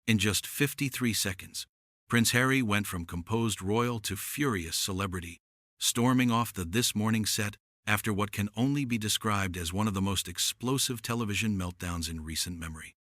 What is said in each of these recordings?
In just 53 seconds, Prince Harry went from composed royal to furious celebrity, storming off the This Morning set after what can only be described as one of the most explosive television meltdowns in recent memory.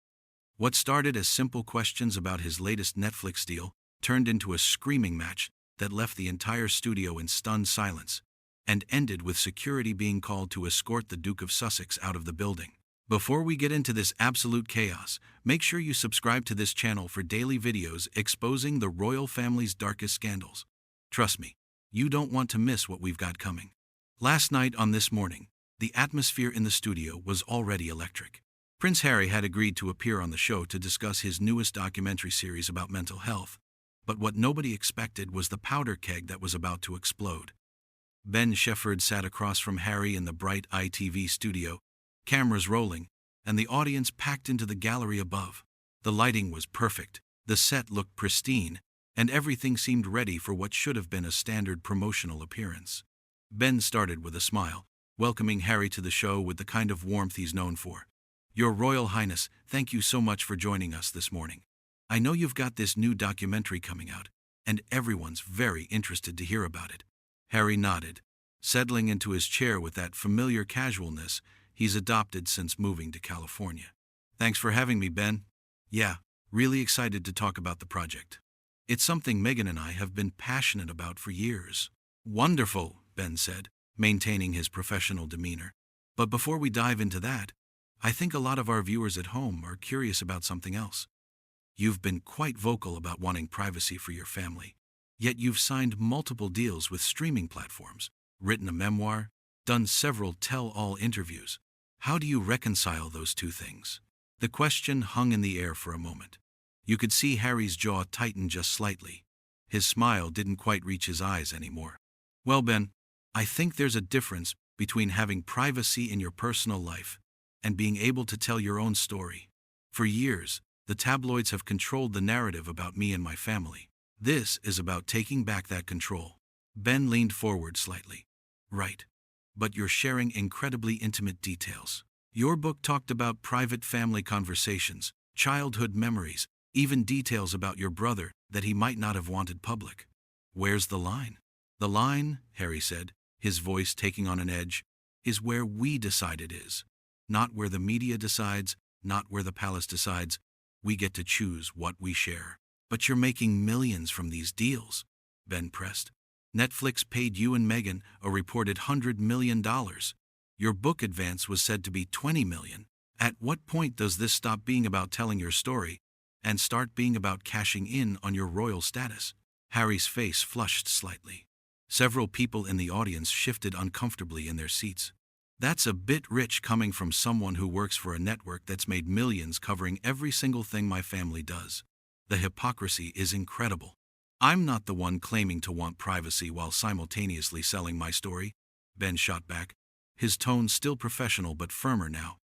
What started as simple questions about his latest Netflix deal turned into a screaming match that left the entire studio in stunned silence, and ended with security being called to escort the Duke of Sussex out of the building. Before we get into this absolute chaos, make sure you subscribe to this channel for daily videos exposing the royal family's darkest scandals. Trust me, you don't want to miss what we've got coming. Last night on This Morning, the atmosphere in the studio was already electric. Prince Harry had agreed to appear on the show to discuss his newest documentary series about mental health, but what nobody expected was the powder keg that was about to explode. Shephard sat across from Harry in the bright ITV studio, cameras rolling, and the audience packed into the gallery above. The lighting was perfect, the set looked pristine, and everything seemed ready for what should have been a standard promotional appearance. Ben started with a smile, welcoming Harry to the show with the kind of warmth he's known for. "Your Royal Highness, thank you so much for joining us this morning. I know you've got this new documentary coming out, and everyone's very interested to hear about it." Harry nodded, settling into his chair with that familiar casualness he's adopted since moving to California. "Thanks for having me, Ben. Yeah, really excited to talk about the project. It's something Meghan and I have been passionate about for years." "Wonderful," Ben said, maintaining his professional demeanor. "But before we dive into that, I think a lot of our viewers at home are curious about something else. You've been quite vocal about wanting privacy for your family, yet you've signed multiple deals with streaming platforms, written a memoir, done several tell-all interviews. How do you reconcile those two things?" The question hung in the air for a moment. You could see Harry's jaw tighten just slightly. His smile didn't quite reach his eyes anymore. "Well, Ben, I think there's a difference between having privacy in your personal life and being able to tell your own story. For years, the tabloids have controlled the narrative about me and my family. This is about taking back that control." Ben leaned forward slightly. "Right. But you're sharing incredibly intimate details. Your book talked about private family conversations, childhood memories, even details about your brother that he might not have wanted public. Where's the line?" "The line," Harry said, his voice taking on an edge, "is where we decide it is. Not where the media decides, not where the palace decides. We get to choose what we share." "But you're making millions from these deals," Ben pressed. "Netflix paid you and Meghan a reported $100 million. Your book advance was said to be $20 million. At what point does this stop being about telling your story and start being about cashing in on your royal status?" Harry's face flushed slightly. Several people in the audience shifted uncomfortably in their seats. "That's a bit rich coming from someone who works for a network that's made millions covering every single thing my family does. The hypocrisy is incredible. I'm not the one claiming to want privacy while simultaneously selling my story," Ben shot back, his tone still professional but firmer now.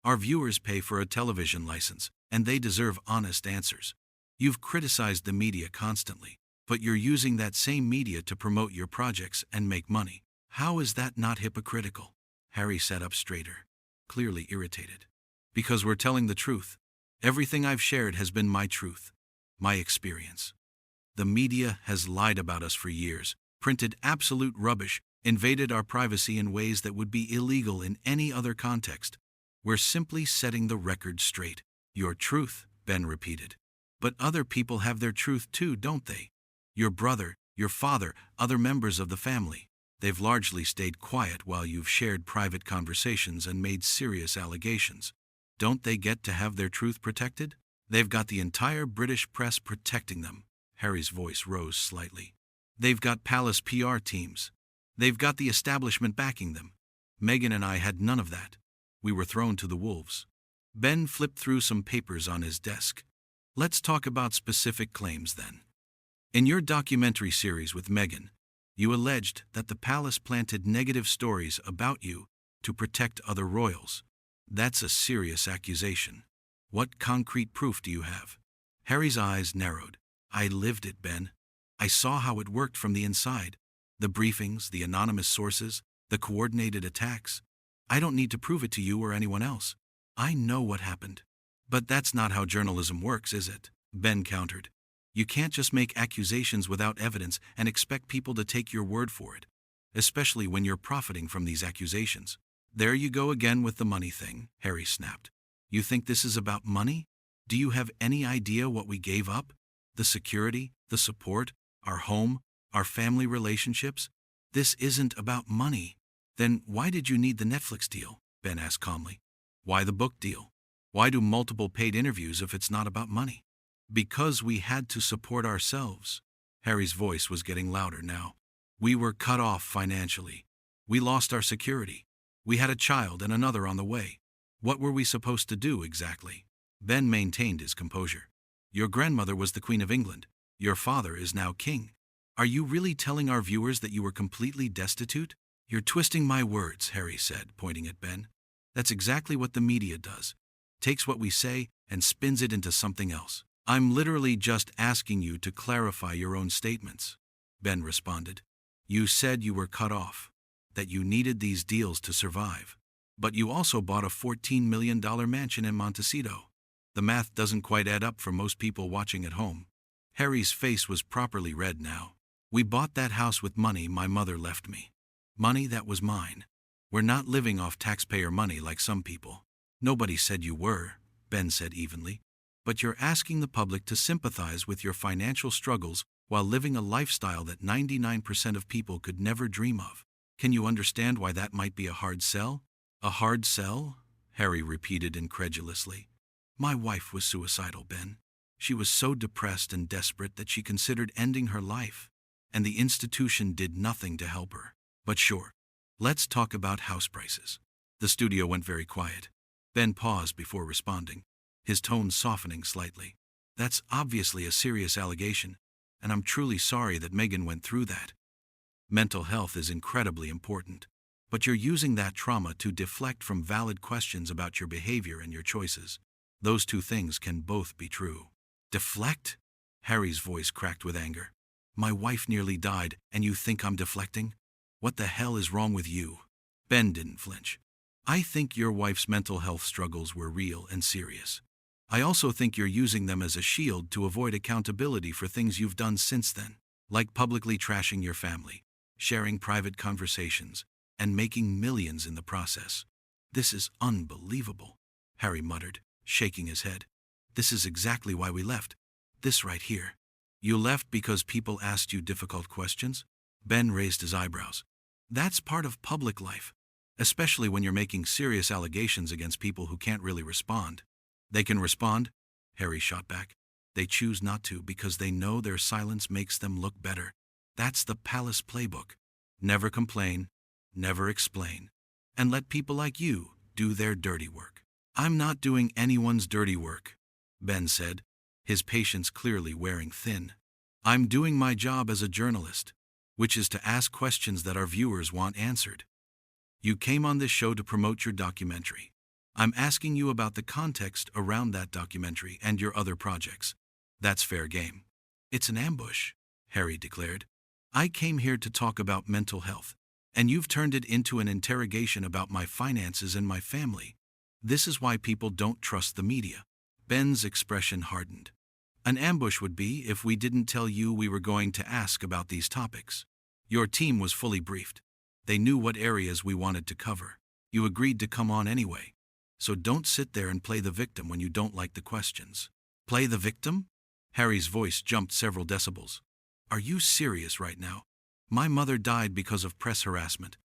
"Our viewers pay for a television license, and they deserve honest answers. You've criticized the media constantly, but you're using that same media to promote your projects and make money. How is that not hypocritical?" Harry sat up straighter, clearly irritated. "Because we're telling the truth. Everything I've shared has been my truth, my experience. The media has lied about us for years, printed absolute rubbish, invaded our privacy in ways that would be illegal in any other context. We're simply setting the record straight." "Your truth," Ben repeated. "But other people have their truth too, don't they? Your brother, your father, other members of the family. They've largely stayed quiet while you've shared private conversations and made serious allegations. Don't they get to have their truth protected? They've got the entire British press protecting them." Harry's voice rose slightly. "They've got palace PR teams. They've got the establishment backing them. Meghan and I had none of that. We were thrown to the wolves." Ben flipped through some papers on his desk. "Let's talk about specific claims then. In your documentary series with Meghan, you alleged that the palace planted negative stories about you to protect other royals. That's a serious accusation. What concrete proof do you have?" Harry's eyes narrowed. "I lived it, Ben. I saw how it worked from the inside. The briefings, the anonymous sources, the coordinated attacks. I don't need to prove it to you or anyone else. I know what happened." "But that's not how journalism works, is it?" Ben countered. You can't just make accusations without evidence and expect people to take your word for it, especially when you're profiting from these accusations. There you go again with the money thing, Harry snapped. You think this is about money? Do you have any idea what we gave up? The security, the support, our home, our family relationships? This isn't about money. Then why did you need the Netflix deal? Ben asked calmly. Why the book deal? Why do multiple paid interviews if it's not about money? Because we had to support ourselves. Harry's voice was getting louder now. We were cut off financially. We lost our security. We had a child and another on the way. What were we supposed to do exactly? Ben maintained his composure. Your grandmother was the Queen of England. Your father is now king. Are you really telling our viewers that you were completely destitute? You're twisting my words, Harry said, pointing at Ben. That's exactly what the media does. Takes what we say and spins it into something else. I'm literally just asking you to clarify your own statements. Ben responded. You said you were cut off, that you needed these deals to survive. But you also bought a $14 million mansion in Montecito. The math doesn't quite add up for most people watching at home. Harry's face was properly red now. We bought that house with money my mother left me. Money that was mine. We're not living off taxpayer money like some people. Nobody said you were, Ben said evenly. But you're asking the public to sympathize with your financial struggles while living a lifestyle that 99% of people could never dream of. Can you understand why that might be a hard sell? A hard sell? Harry repeated incredulously. My wife was suicidal, Ben. She was so depressed and desperate that she considered ending her life, and the institution did nothing to help her. But sure, let's talk about house prices. The studio went very quiet. Ben paused before responding, his tone softening slightly. That's obviously a serious allegation, and I'm truly sorry that Meghan went through that. Mental health is incredibly important, but you're using that trauma to deflect from valid questions about your behavior and your choices. Those two things can both be true. Deflect? Harry's voice cracked with anger. My wife nearly died, and you think I'm deflecting? What the hell is wrong with you? Ben didn't flinch. I think your wife's mental health struggles were real and serious. I also think you're using them as a shield to avoid accountability for things you've done since then, like publicly trashing your family, sharing private conversations, and making millions in the process. This is unbelievable, Harry muttered, shaking his head. This is exactly why we left. This right here. You left because people asked you difficult questions? Ben raised his eyebrows. That's part of public life, especially when you're making serious allegations against people who can't really respond. They can respond, Harry shot back. They choose not to because they know their silence makes them look better. That's the palace playbook. Never complain, never explain, and let people like you do their dirty work. I'm not doing anyone's dirty work, Ben said, his patience clearly wearing thin. I'm doing my job as a journalist, which is to ask questions that our viewers want answered. You came on this show to promote your documentary. I'm asking you about the context around that documentary and your other projects. That's fair game. It's an ambush, Harry declared. I came here to talk about mental health, and you've turned it into an interrogation about my finances and my family. This is why people don't trust the media. Ben's expression hardened. An ambush would be if we didn't tell you we were going to ask about these topics. Your team was fully briefed. They knew what areas we wanted to cover. You agreed to come on anyway. So don't sit there and play the victim when you don't like the questions. Play the victim? Harry's voice jumped several decibels. Are you serious right now? My mother died because of press harassment.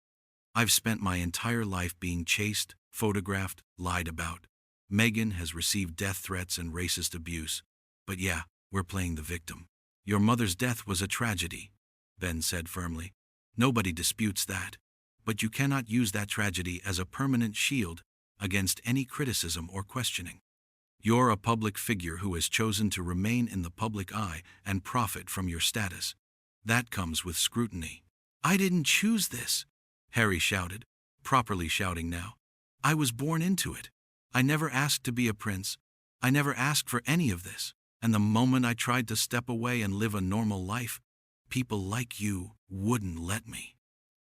I've spent my entire life being chased, photographed, lied about. Meghan has received death threats and racist abuse. But yeah, we're playing the victim. Your mother's death was a tragedy, Ben said firmly. Nobody disputes that. But you cannot use that tragedy as a permanent shield against any criticism or questioning. You're a public figure who has chosen to remain in the public eye and profit from your status. That comes with scrutiny. I didn't choose this, Harry shouted, properly shouting now. I was born into it. I never asked to be a prince. I never asked for any of this. And the moment I tried to step away and live a normal life, people like you wouldn't let me.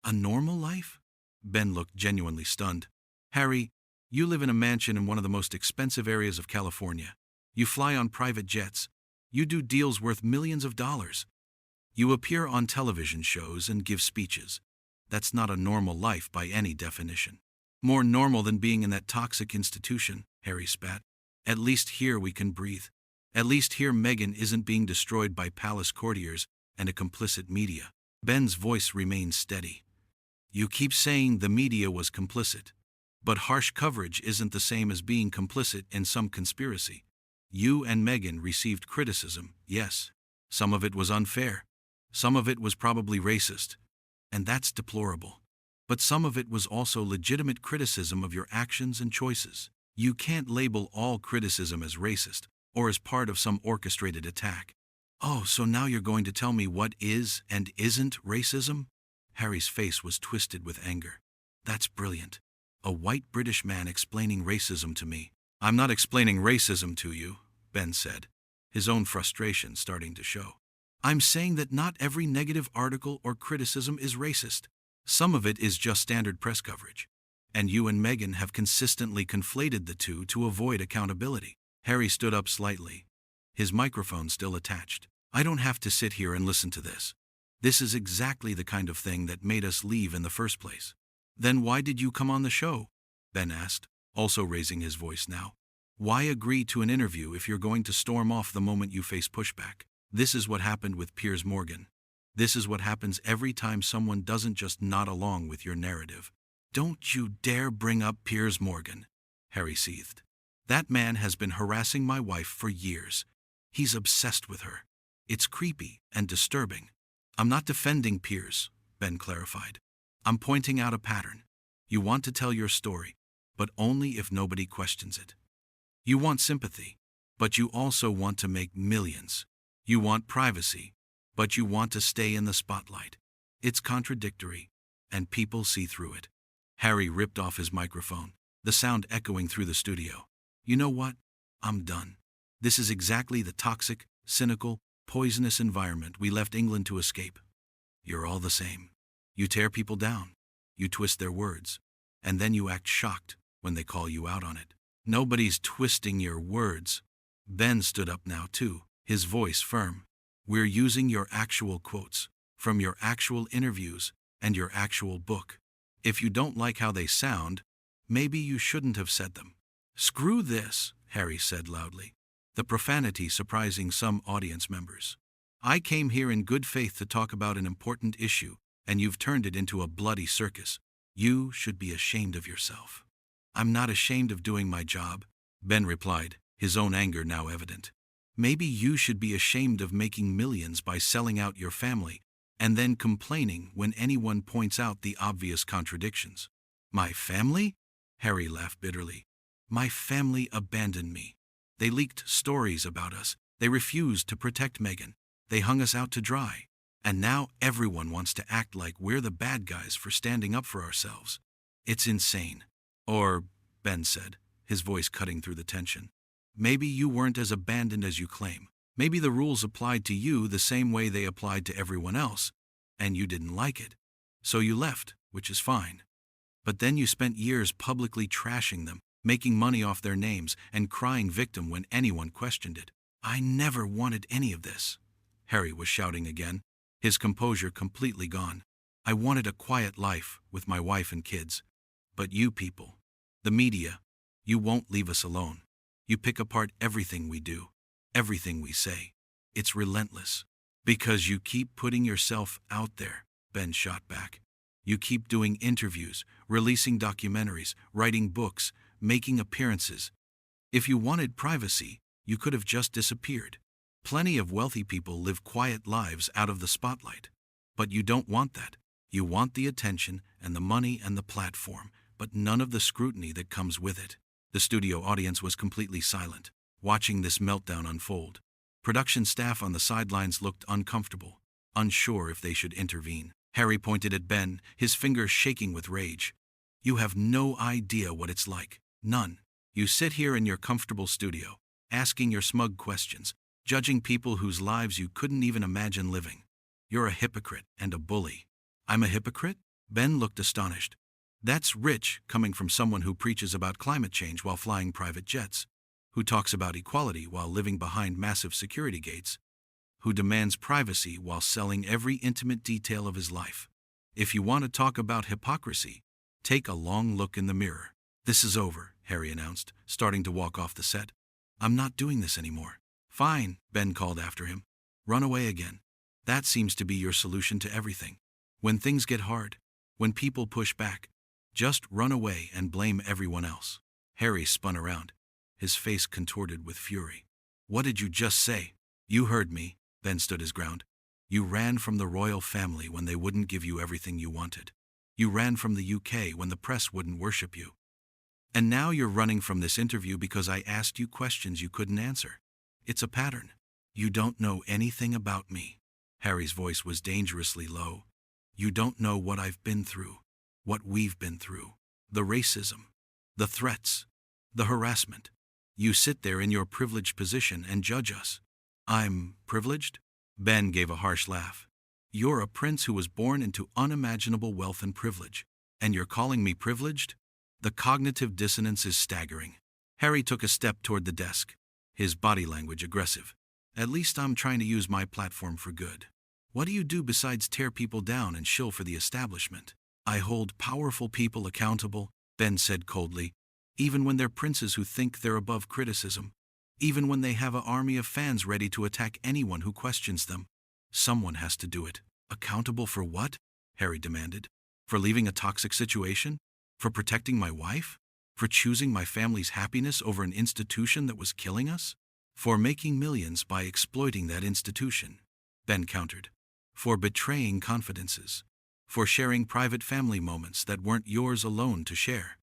A normal life? Ben looked genuinely stunned. Harry, you live in a mansion in one of the most expensive areas of California. You fly on private jets, You do deals worth millions of dollars. You appear on television shows and give speeches. That's not a normal life by any definition. More normal than being in that toxic institution, Harry spat. At least here we can breathe. At least here Meghan isn't being destroyed by palace courtiers and a complicit media. Ben's voice remained steady. You keep saying the media was complicit. But harsh coverage isn't the same as being complicit in some conspiracy. You and Meghan received criticism, yes. Some of it was unfair. Some of it was probably racist. And that's deplorable. But some of it was also legitimate criticism of your actions and choices. You can't label all criticism as racist or as part of some orchestrated attack. Oh, so now you're going to tell me what is and isn't racism? Harry's face was twisted with anger. That's brilliant. A white British man explaining racism to me. I'm not explaining racism to you, Ben said, his own frustration starting to show. I'm saying that not every negative article or criticism is racist. Some of it is just standard press coverage. And you and Meghan have consistently conflated the two to avoid accountability. Harry stood up slightly, his microphone still attached. I don't have to sit here and listen to this. This is exactly the kind of thing that made us leave in the first place. Then why did you come on the show? Ben asked, also raising his voice now. Why agree to an interview if you're going to storm off the moment you face pushback? This is what happened with Piers Morgan. This is what happens every time someone doesn't just nod along with your narrative. Don't you dare bring up Piers Morgan, Harry seethed. That man has been harassing my wife for years. He's obsessed with her. It's creepy and disturbing. I'm not defending Piers, Ben clarified. I'm pointing out a pattern. You want to tell your story, but only if nobody questions it. You want sympathy, but you also want to make millions. You want privacy, but you want to stay in the spotlight. It's contradictory, and people see through it. Harry ripped off his microphone, the sound echoing through the studio. You know what? I'm done. This is exactly the toxic, cynical, poisonous environment we left England to escape. You're all the same. You tear people down. You twist their words. And then you act shocked when they call you out on it. Nobody's twisting your words. Ben stood up now too, his voice firm. We're using your actual quotes, from your actual interviews and your actual book. If you don't like how they sound, maybe you shouldn't have said them. Screw this, Harry said loudly, the profanity surprising some audience members. I came here in good faith to talk about an important issue, and you've turned it into a bloody circus. You should be ashamed of yourself. I'm not ashamed of doing my job, Ben replied, his own anger now evident. Maybe you should be ashamed of making millions by selling out your family, and then complaining when anyone points out the obvious contradictions. My family? Harry laughed bitterly. My family abandoned me. They leaked stories about us. They refused to protect Meghan. They hung us out to dry. And now everyone wants to act like we're the bad guys for standing up for ourselves. It's insane. Or, Ben said, his voice cutting through the tension. Maybe you weren't as abandoned as you claim. Maybe the rules applied to you the same way they applied to everyone else, and you didn't like it. So you left, which is fine. But then you spent years publicly trashing them, making money off their names, and crying victim when anyone questioned it. I never wanted any of this. Harry was shouting again, his composure completely gone. I wanted a quiet life with my wife and kids. But you people, the media, you won't leave us alone. You pick apart everything we do, everything we say. It's relentless. Because you keep putting yourself out there, Ben shot back. You keep doing interviews, releasing documentaries, writing books, making appearances. If you wanted privacy, you could have just disappeared. Plenty of wealthy people live quiet lives out of the spotlight. But you don't want that. You want the attention and the money and the platform, but none of the scrutiny that comes with it. The studio audience was completely silent, watching this meltdown unfold. Production staff on the sidelines looked uncomfortable, unsure if they should intervene. Harry pointed at Ben, his fingers shaking with rage. You have no idea what it's like. None. You sit here in your comfortable studio, asking your smug questions, judging people whose lives you couldn't even imagine living. You're a hypocrite and a bully. I'm a hypocrite? Ben looked astonished. That's rich coming from someone who preaches about climate change while flying private jets. who talks about equality while living behind massive security gates, who demands privacy while selling every intimate detail of his life. If you want to talk about hypocrisy, take a long look in the mirror. This is over, Harry announced, starting to walk off the set. I'm not doing this anymore. Fine, Ben called after him. Run away again. That seems to be your solution to everything. When things get hard, when people push back, just run away and blame everyone else. Harry spun around, his face contorted with fury. What did you just say? You heard me. Ben stood his ground. You ran from the royal family when they wouldn't give you everything you wanted. You ran from the UK when the press wouldn't worship you. And now you're running from this interview because I asked you questions you couldn't answer. It's a pattern. You don't know anything about me. Harry's voice was dangerously low. You don't know what I've been through, what we've been through, the racism, the threats, the harassment. You sit there in your privileged position and judge us. I'm privileged? Ben gave a harsh laugh. You're a prince who was born into unimaginable wealth and privilege, and you're calling me privileged? The cognitive dissonance is staggering. Harry took a step toward the desk, his body language aggressive. At least I'm trying to use my platform for good. What do you do besides tear people down and shill for the establishment? I hold powerful people accountable, Ben said coldly, even when they're princes who think they're above criticism. Even when they have an army of fans ready to attack anyone who questions them. Someone has to do it. Accountable for what? Harry demanded. For leaving a toxic situation? For protecting my wife? For choosing my family's happiness over an institution that was killing us? For making millions by exploiting that institution? Ben countered. For betraying confidences? For sharing private family moments that weren't yours alone to share?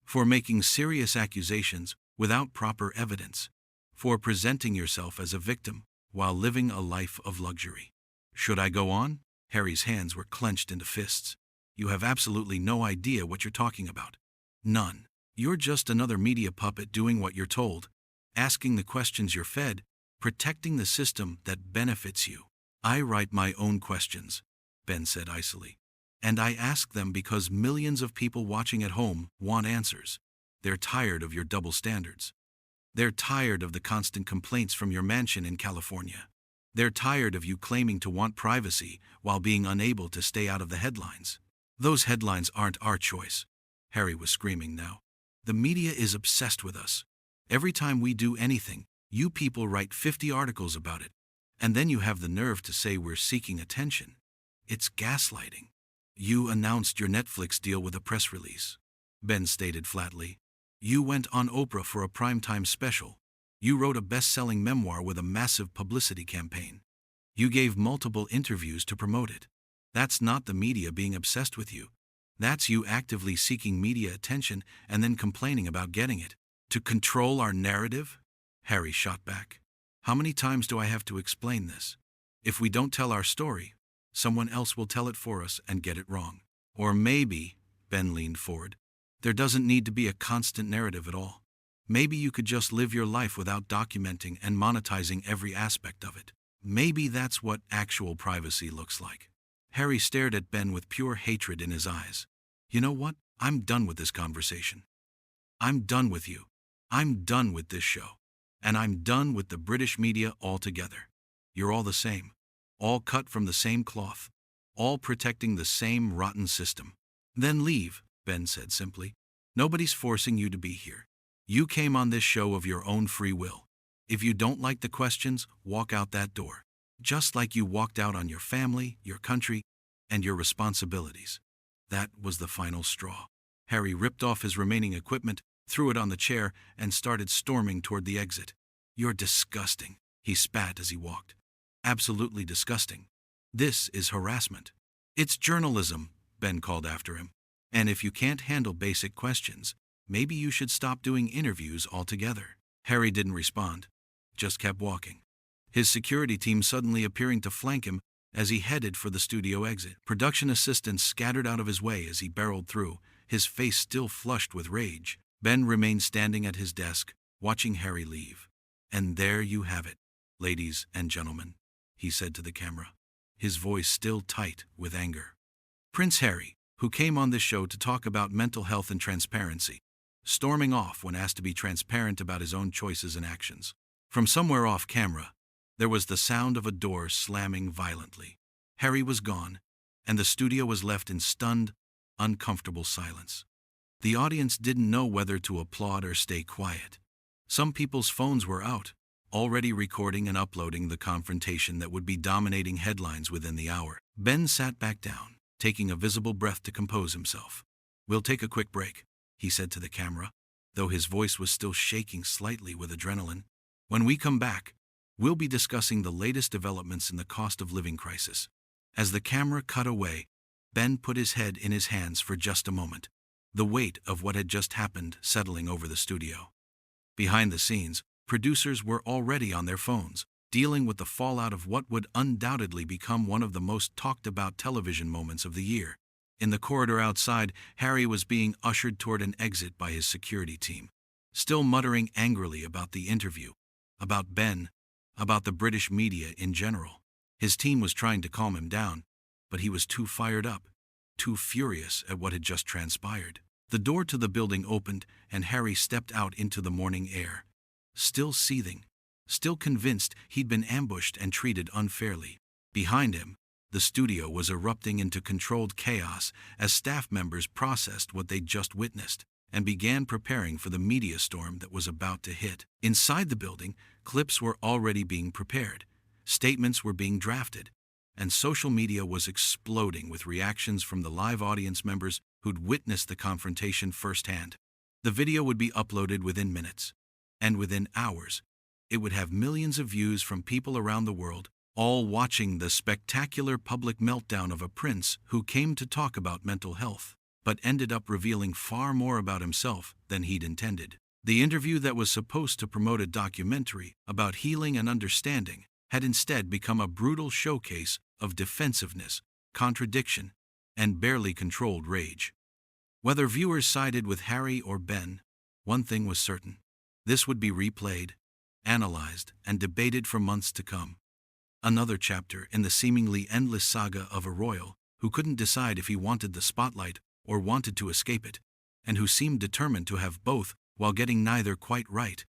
For making serious accusations without proper evidence? For presenting yourself as a victim while living a life of luxury? Should I go on? Harry's hands were clenched into fists. You have absolutely no idea what you're talking about. None. You're just another media puppet doing what you're told, asking the questions you're fed, protecting the system that benefits you. I write my own questions, Ben said icily. And I ask them because millions of people watching at home want answers. They're tired of your double standards. They're tired of the constant complaints from your mansion in California. They're tired of you claiming to want privacy while being unable to stay out of the headlines. Those headlines aren't our choice. Harry was screaming now. The media is obsessed with us. Every time we do anything, you people write 50 articles about it. And then you have the nerve to say we're seeking attention. It's gaslighting. You announced your Netflix deal with a press release, Ben stated flatly. You went on Oprah for a primetime special. You wrote a best-selling memoir with a massive publicity campaign. You gave multiple interviews to promote it. That's not the media being obsessed with you. That's you actively seeking media attention and then complaining about getting it. To control our narrative? Harry shot back. How many times do I have to explain this? If we don't tell our story, someone else will tell it for us and get it wrong. Or maybe, Ben leaned forward, there doesn't need to be a constant narrative at all. Maybe you could just live your life without documenting and monetizing every aspect of it. Maybe that's what actual privacy looks like. Harry stared at Ben with pure hatred in his eyes. You know what? I'm done with this conversation. I'm done with you. I'm done with this show. And I'm done with the British media altogether. You're all the same. All cut from the same cloth. All protecting the same rotten system. Then leave, Ben said simply. Nobody's forcing you to be here. You came on this show of your own free will. If you don't like the questions, walk out that door. Just like you walked out on your family, your country, and your responsibilities. That was the final straw. Harry ripped off his remaining equipment, threw it on the chair, and started storming toward the exit. You're disgusting, he spat as he walked. Absolutely disgusting. This is harassment. It's journalism, Ben called after him. And if you can't handle basic questions, maybe you should stop doing interviews altogether. Harry didn't respond, just kept walking, his security team suddenly appearing to flank him as he headed for the studio exit. Production assistants scattered out of his way as he barreled through, his face still flushed with rage. Ben remained standing at his desk, watching Harry leave. And there you have it, ladies and gentlemen, he said to the camera, his voice still tight with anger. Prince Harry, who came on this show to talk about mental health and transparency, storming off when asked to be transparent about his own choices and actions. From somewhere off camera, there was the sound of a door slamming violently. Harry was gone, and the studio was left in stunned, uncomfortable silence. The audience didn't know whether to applaud or stay quiet. Some people's phones were out, already recording and uploading the confrontation that would be dominating headlines within the hour. Ben sat back down, taking a visible breath to compose himself. "We'll take a quick break," he said to the camera, though his voice was still shaking slightly with adrenaline. "When we come back, we'll be discussing the latest developments in the cost of living crisis." As the camera cut away, Ben put his head in his hands for just a moment, the weight of what had just happened settling over the studio. Behind the scenes, producers were already on their phones, dealing with the fallout of what would undoubtedly become one of the most talked-about television moments of the year. In the corridor outside, Harry was being ushered toward an exit by his security team, still muttering angrily about the interview, about Ben, about the British media in general. His team was trying to calm him down, but he was too fired up, too furious at what had just transpired. The door to the building opened, and Harry stepped out into the morning air, still seething, still convinced he'd been ambushed and treated unfairly. Behind him, the studio was erupting into controlled chaos as staff members processed what they'd just witnessed and began preparing for the media storm that was about to hit. Inside the building, clips were already being prepared, statements were being drafted, and social media was exploding with reactions from the live audience members who'd witnessed the confrontation firsthand. The video would be uploaded within minutes, and within hours, it would have millions of views from people around the world, all watching the spectacular public meltdown of a prince who came to talk about mental health, but ended up revealing far more about himself than he'd intended. The interview that was supposed to promote a documentary about healing and understanding had instead become a brutal showcase of defensiveness, contradiction, and barely controlled rage. Whether viewers sided with Harry or Ben, one thing was certain: this would be replayed, analyzed, and debated for months to come. Another chapter in the seemingly endless saga of a royal who couldn't decide if he wanted the spotlight or wanted to escape it, and who seemed determined to have both while getting neither quite right.